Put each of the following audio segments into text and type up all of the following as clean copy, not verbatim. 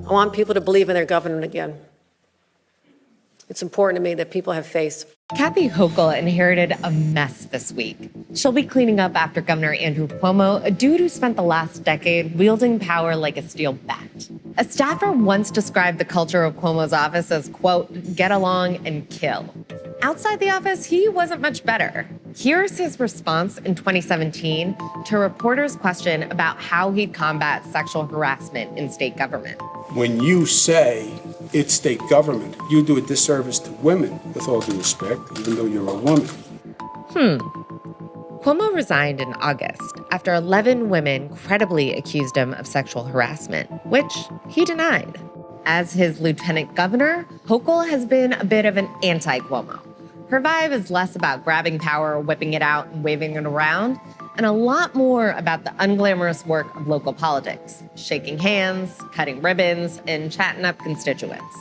I want people to believe in their government again. It's important to me that people have faith. Kathy Hochul inherited a mess this week. She'll be cleaning up after Governor Andrew Cuomo, a dude who spent the last decade wielding power like a steel bat. A staffer once described the culture of Cuomo's office as, quote, get along and kill. Outside the office, he wasn't much better. Here's his response in 2017 to a reporter's question about how he'd combat sexual harassment in state government. When you say it's state government, you do a disservice to women, with all due respect, even though you're a woman. Cuomo resigned in August after 11 women credibly accused him of sexual harassment, which he denied. As his lieutenant governor, Hochul has been a bit of an anti-Cuomo. Her vibe is less about grabbing power, whipping it out, and waving it around, and a lot more about the unglamorous work of local politics, shaking hands, cutting ribbons, and chatting up constituents.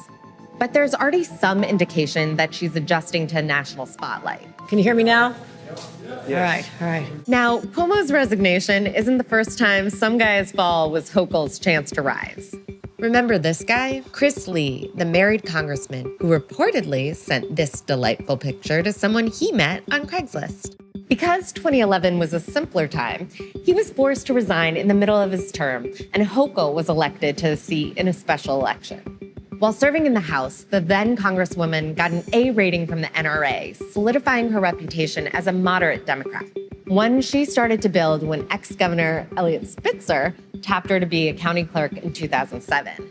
But there's already some indication that she's adjusting to a national spotlight. Can you hear me now? Yes. All right. Now, Cuomo's resignation isn't the first time some guy's fall was Hochul's chance to rise. Remember this guy? Chris Lee, the married congressman who reportedly sent this delightful picture to someone he met on Craigslist. Because 2011 was a simpler time, he was forced to resign in the middle of his term, and Hochul was elected to the seat in a special election. While serving in the House, the then Congresswoman got an A rating from the NRA, solidifying her reputation as a moderate Democrat, one she started to build when ex-Governor Eliot Spitzer tapped her to be a county clerk in 2007.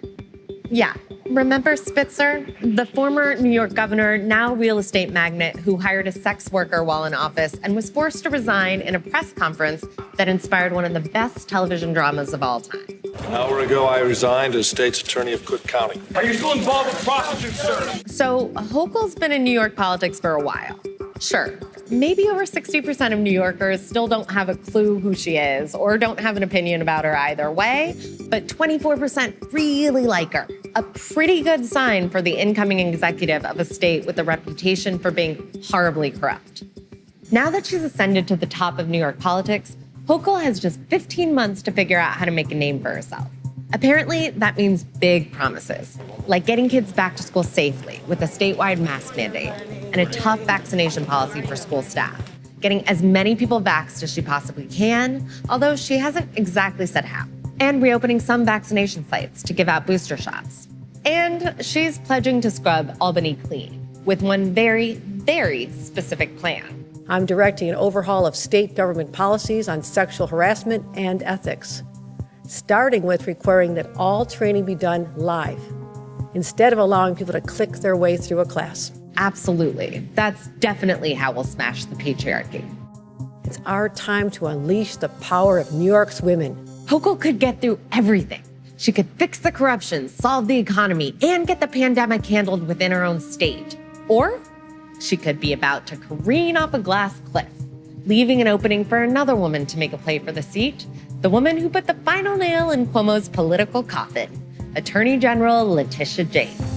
Yeah, remember Spitzer? The former New York governor, now real estate magnate who hired a sex worker while in office and was forced to resign in a press conference that inspired one of the best television dramas of all time. An hour ago, I resigned as state's attorney of Cook County. Are you still involved with prostitutes, sir? So Hochul's been in New York politics for a while. Sure, maybe over 60% of New Yorkers still don't have a clue who she is or don't have an opinion about her either way, but 24% really like her. A pretty good sign for the incoming executive of a state with a reputation for being horribly corrupt. Now that she's ascended to the top of New York politics, Hochul has just 15 months to figure out how to make a name for herself. Apparently, that means big promises, like getting kids back to school safely with a statewide mask mandate and a tough vaccination policy for school staff, getting as many people vaxxed as she possibly can, although she hasn't exactly said how, and reopening some vaccination sites to give out booster shots. And she's pledging to scrub Albany clean with one very, very specific plan. I'm directing an overhaul of state government policies on sexual harassment and ethics, starting with requiring that all training be done live, instead of allowing people to click their way through a class. Absolutely. That's definitely how we'll smash the patriarchy. It's our time to unleash the power of New York's women. Hochul could get through everything. She could fix the corruption, solve the economy, and get the pandemic handled within her own state. Or she could be about to careen off a glass cliff, leaving an opening for another woman to make a play for the seat, the woman who put the final nail in Cuomo's political coffin, Attorney General Letitia James.